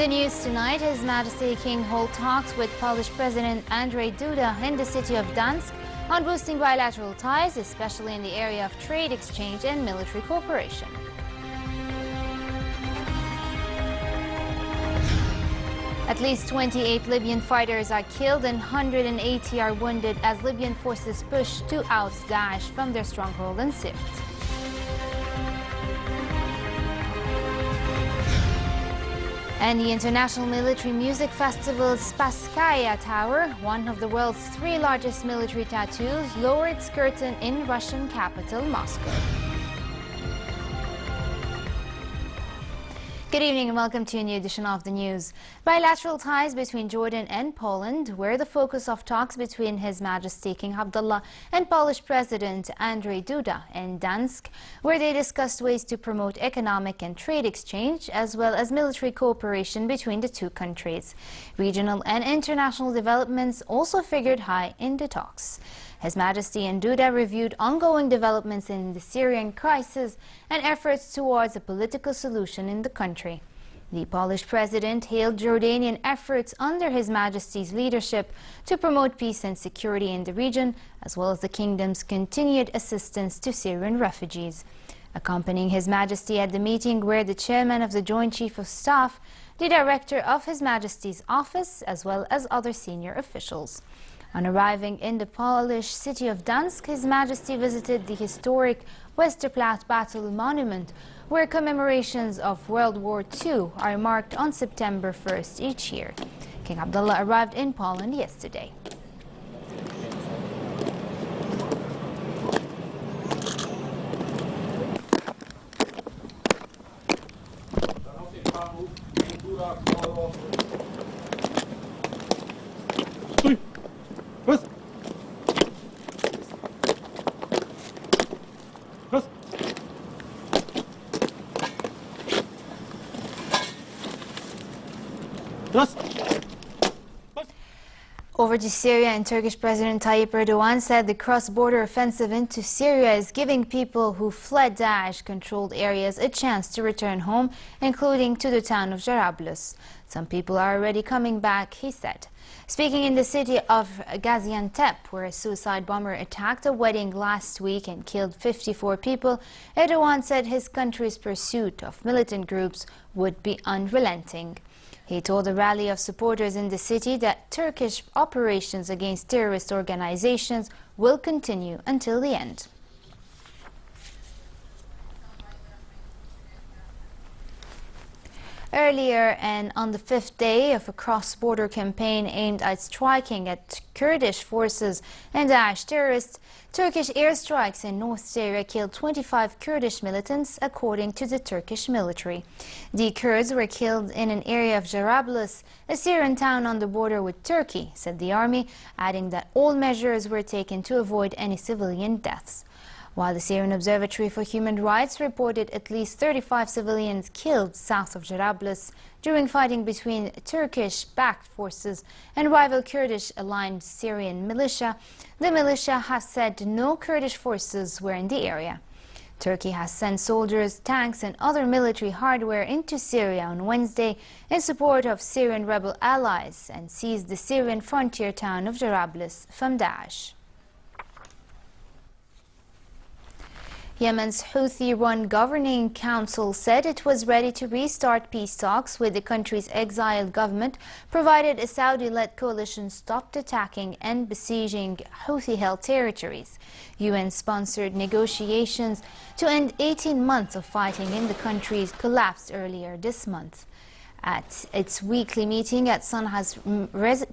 the news tonight, His Majesty King holds talks with Polish President Andrzej Duda in the city of Gdansk on boosting bilateral ties, especially in the area of trade exchange and military cooperation. At least 28 Libyan fighters are killed and 180 are wounded as Libyan forces push to oust Daesh from their stronghold in Sirte. And the International Military Music Festival's Spasskaya Tower, one of the world's 3 largest military tattoos, lowered its curtain in Russian capital Moscow. Good evening and welcome to a new edition of the news. Bilateral ties between Jordan and Poland were the focus of talks between His Majesty King Abdullah and Polish President Andrzej Duda in Gdansk, where they discussed ways to promote economic and trade exchange as well as military cooperation between the two countries. Regional and international developments also figured high in the talks. His Majesty and Duda reviewed ongoing developments in the Syrian crisis and efforts towards a political solution in the country. The Polish president hailed Jordanian efforts under His Majesty's leadership to promote peace and security in the region, as well as the kingdom's continued assistance to Syrian refugees. Accompanying His Majesty at the meeting were the chairman of the Joint Chief of Staff, the director of His Majesty's office, as well as other senior officials. On arriving in the Polish city of Gdansk, His Majesty visited the historic Westerplatte Battle Monument, where commemorations of World War II are marked on September 1st each year. King Abdullah arrived in Poland yesterday. Over to Syria, and Turkish President Tayyip Erdogan said the cross-border offensive into Syria is giving people who fled Daesh-controlled areas a chance to return home, including to the town of Jarablus. Some people are already coming back, he said. Speaking in the city of Gaziantep, where a suicide bomber attacked a wedding last week and killed 54 people, Erdogan said his country's pursuit of militant groups would be unrelenting. He told a rally of supporters in the city that Turkish operations against terrorist organizations will continue until the end. Earlier, and on the 5th day of a cross-border campaign aimed at striking at Kurdish forces and Daesh terrorists, Turkish airstrikes in North Syria killed 25 Kurdish militants, according to the Turkish military. The Kurds were killed in an area of Jarablus, a Syrian town on the border with Turkey, said the army, adding that all measures were taken to avoid any civilian deaths. While the Syrian Observatory for Human Rights reported at least 35 civilians killed south of Jarablus during fighting between Turkish-backed forces and rival Kurdish-aligned Syrian militia, the militia has said no Kurdish forces were in the area. Turkey has sent soldiers, tanks and other military hardware into Syria on Wednesday in support of Syrian rebel allies and seized the Syrian frontier town of Jarablus from Daesh. Yemen's Houthi-run governing council said it was ready to restart peace talks with the country's exiled government, provided a Saudi-led coalition stopped attacking and besieging Houthi-held territories. UN-sponsored negotiations to end 18 months of fighting in the country collapsed earlier this month. At its weekly meeting at Sana's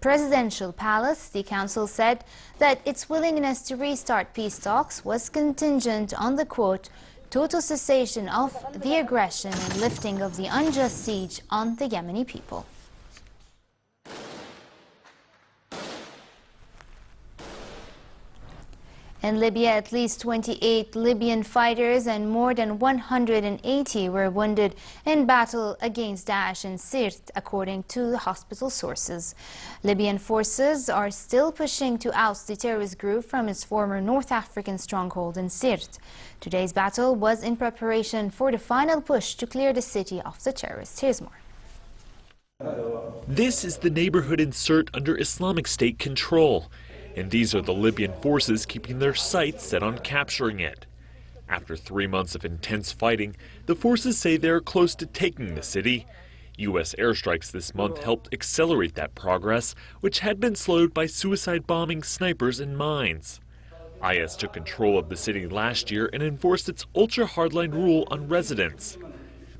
presidential palace, the council said that its willingness to restart peace talks was contingent on the, quote, total cessation of the aggression and lifting of the unjust siege on the Yemeni people. In Libya, at least 28 Libyan fighters and more than 180 were wounded in battle against Daesh in Sirte, according to the hospital sources. Libyan forces are still pushing to oust the terrorist group from its former North African stronghold in Sirte. Today's battle was in preparation for the final push to clear the city of the terrorists. Here's more. This is the neighborhood in Sirte under Islamic State control, and these are the Libyan forces keeping their sights set on capturing it. After 3 months of intense fighting, the forces say they are close to taking the city. U.S. airstrikes this month helped accelerate that progress, which had been slowed by suicide bombing, snipers, and mines. IS took control of the city last year and enforced its ultra-hardline rule on residents.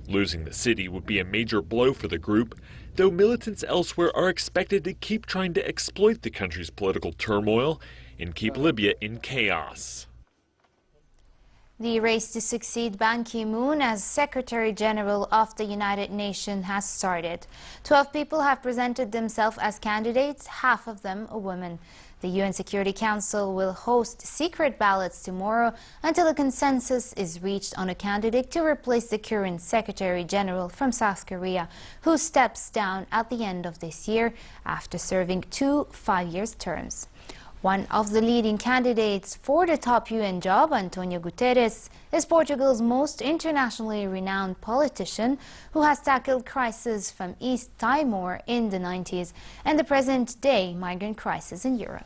Losing the city would be a major blow for the group, though militants elsewhere are expected to keep trying to exploit the country's political turmoil and keep Libya in chaos. The race to succeed Ban Ki-moon as Secretary General of the United Nations has started. 12 people have presented themselves as candidates, half of them a woman. The UN Security Council will host secret ballots tomorrow until a consensus is reached on a candidate to replace the current Secretary General from South Korea, who steps down at the end of this year after serving 2 5-year terms. One of the leading candidates for the top UN job, Antonio Guterres, is Portugal's most internationally renowned politician who has tackled crises from East Timor in the 90s and the present-day migrant crisis in Europe.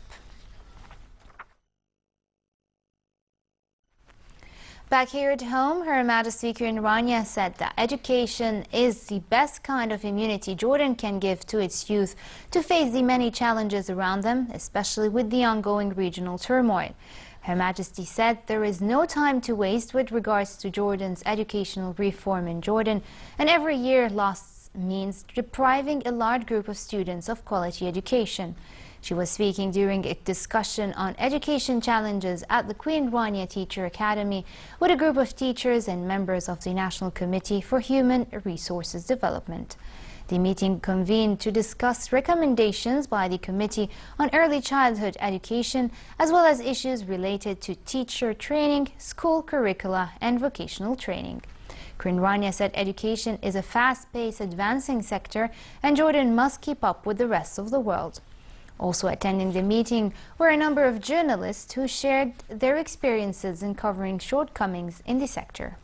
Back here at home, Her Majesty Queen Rania said that education is the best kind of immunity Jordan can give to its youth to face the many challenges around them, especially with the ongoing regional turmoil. Her Majesty said there is no time to waste with regards to Jordan's educational reform in Jordan, and every year lost means depriving a large group of students of quality education. She was speaking during a discussion on education challenges at the Queen Rania Teacher Academy with a group of teachers and members of the National Committee for Human Resources Development. The meeting convened to discuss recommendations by the Committee on Early Childhood Education, as well as issues related to teacher training, school curricula, and vocational training. Queen Rania said education is a fast-paced, advancing sector, and Jordan must keep up with the rest of the world. Also attending the meeting were a number of journalists who shared their experiences in covering shortcomings in the sector.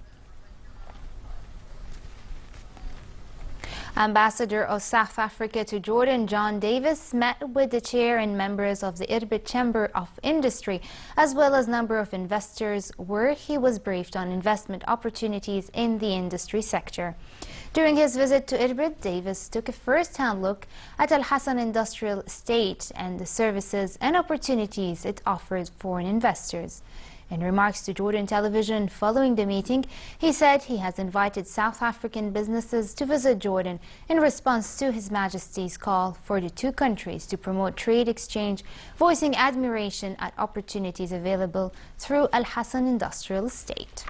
Ambassador of South Africa to Jordan, John Davis, met with the chair and members of the Irbid Chamber of Industry, as well as a number of investors, where he was briefed on investment opportunities in the industry sector. During his visit to Irbid, Davis took a first-hand look at Al Hassan Industrial Estate and the services and opportunities it offers foreign investors. In remarks to Jordan Television following the meeting, he said he has invited South African businesses to visit Jordan in response to His Majesty's call for the two countries to promote trade exchange, voicing admiration at opportunities available through Al Hassan Industrial Estate.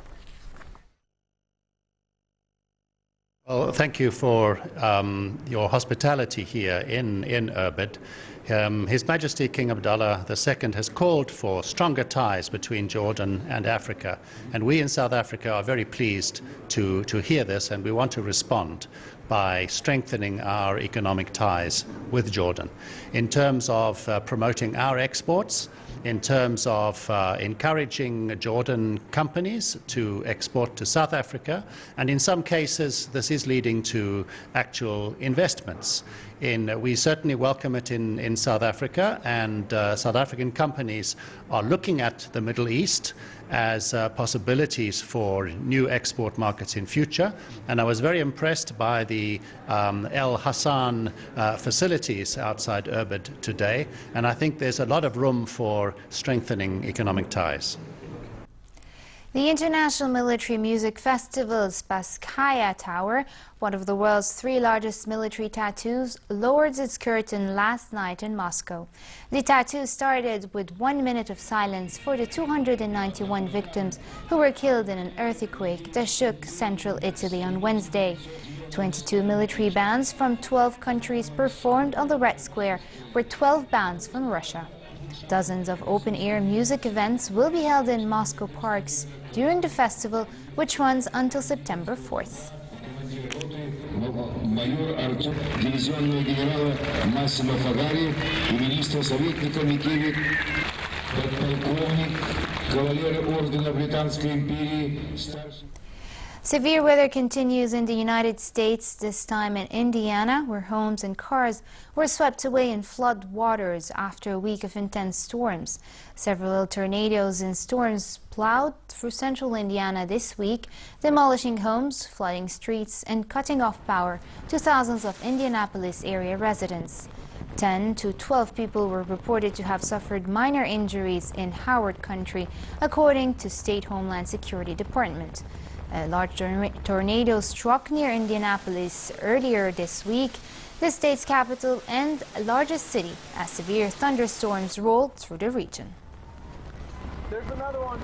Well, thank you for your hospitality here in Irbid. His Majesty King Abdullah II has called for stronger ties between Jordan and Africa, and we in South Africa are very pleased to hear this, and we want to respond by strengthening our economic ties with Jordan in terms of promoting our exports, in terms of encouraging Jordan companies to export to South Africa, and in some cases this is leading to actual investments. We certainly welcome it in South Africa, and South African companies are looking at the Middle East as possibilities for new export markets in future. And I was very impressed by the Al Hassan facilities outside Irbid today, and I think there's a lot of room for strengthening economic ties. The International Military Music Festival's Spasskaya Tower, one of the world's 3 largest military tattoos, lowered its curtain last night in Moscow. The tattoo started with 1 minute of silence for the 291 victims who were killed in an earthquake that shook central Italy on Wednesday. 22 military bands from 12 countries performed on the Red Square, with 12 bands from Russia. Dozens of open-air music events will be held in Moscow parks during the festival, which runs until September 4th. Severe weather continues in the United States, this time in Indiana, where homes and cars were swept away in flood waters after a week of intense storms. Several tornadoes and storms plowed through central Indiana this week, demolishing homes, flooding streets, and cutting off power to thousands of Indianapolis area residents. 10 to 12 people were reported to have suffered minor injuries in Howard County, according to State Homeland Security Department. A large tornado struck near Indianapolis earlier this week, the state's capital and largest city, as severe thunderstorms rolled through the region. There's another one.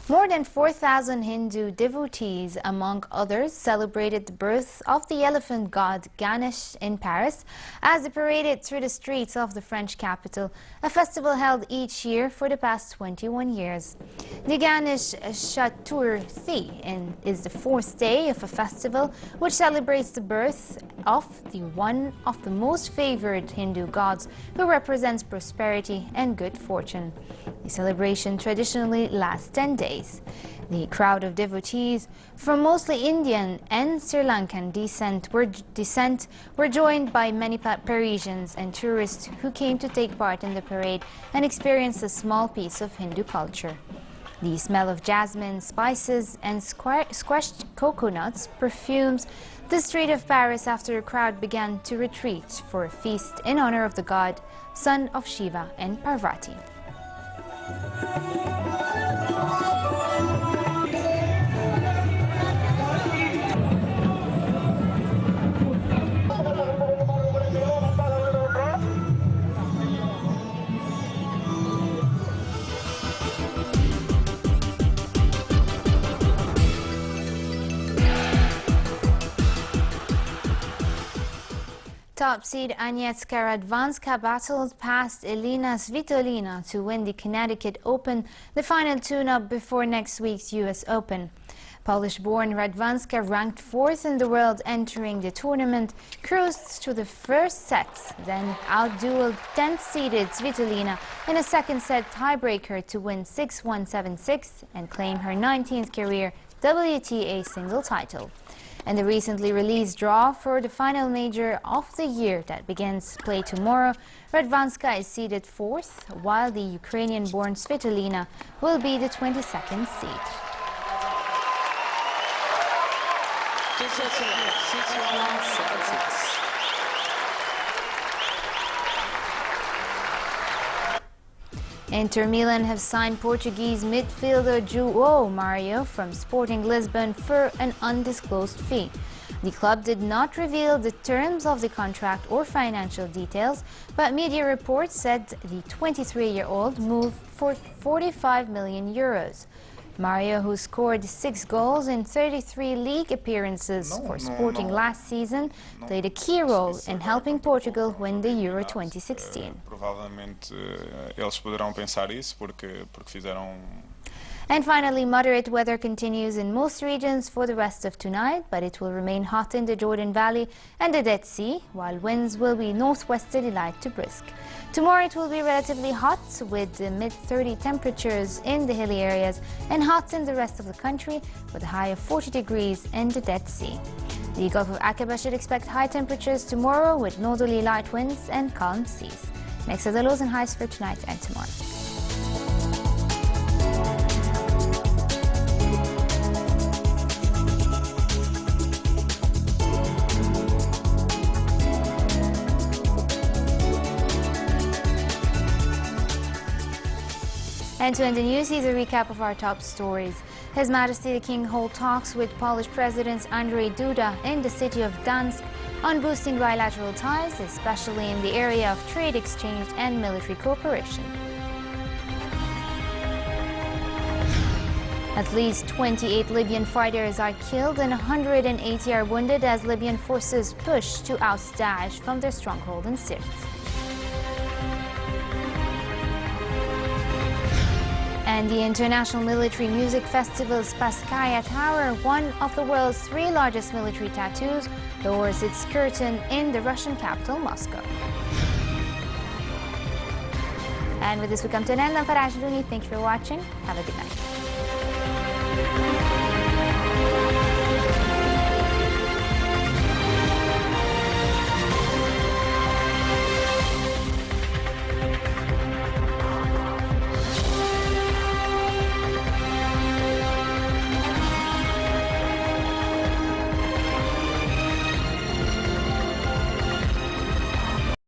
More than 4,000 Hindu devotees, among others, celebrated the birth of the elephant god Ganesh in Paris as they paraded through the streets of the French capital, a festival held each year for the past 21 years. The Ganesh Chaturthi is the fourth day of a festival which celebrates the birth of one of the most favored Hindu gods, who represents prosperity and good fortune. The celebration traditionally lasts 10 days. The crowd of devotees from mostly Indian and Sri Lankan descent were joined by many Parisians and tourists who came to take part in the parade and experience a small piece of Hindu culture. The smell of jasmine, spices, and squashed coconuts perfumes the street of Paris after a crowd began to retreat for a feast in honor of the god, son of Shiva and Parvati. Top seed Agnieszka Radwanska battled past Elina Svitolina to win the Connecticut Open, the final tune-up before next week's U.S. Open. Polish-born Radwanska, ranked 4th in the world entering the tournament, cruised to the first set, then outdueled 10th-seeded Svitolina in a second-set tiebreaker to win 6-1, 7-6 and claim her 19th career WTA single title. And the recently released draw for the final major of the year that begins play tomorrow, Radwanska is seeded 4th, while the Ukrainian-born Svitolina will be the 22nd seed. Inter Milan have signed Portuguese midfielder João Mario from Sporting Lisbon for an undisclosed fee. The club did not reveal the terms of the contract or financial details, but media reports said the 23-year-old moved for 45 million euros. Mario, who scored 6 goals in 33 league appearances for Sporting last season, played a key role in helping Portugal win the Euro 2016. Provavelmente eles poderão pensar isso porque fizeram. And finally, moderate weather continues in most regions for the rest of tonight, but it will remain hot in the Jordan Valley and the Dead Sea, while winds will be northwesterly light to brisk. Tomorrow it will be relatively hot with mid-30 temperatures in the hilly areas and hot in the rest of the country with a high of 40 degrees in the Dead Sea. The Gulf of Aqaba should expect high temperatures tomorrow with northerly light winds and calm seas. Next are the lows and highs for tonight and tomorrow. And to end the news, here's a recap of our top stories. His Majesty the King holds talks with Polish President Andrzej Duda in the city of Gdansk on boosting bilateral ties, especially in the area of trade exchange and military cooperation. At least 28 Libyan fighters are killed and 180 are wounded as Libyan forces push to oust Daesh from their stronghold in Sirte. And the International Military Music Festival Spasskaya Tower, one of the world's 3 largest military tattoos, lowers its curtain in the Russian capital, Moscow. And with this we come to an end. I'm Faraj Looney. Thank you for watching. Have a good night.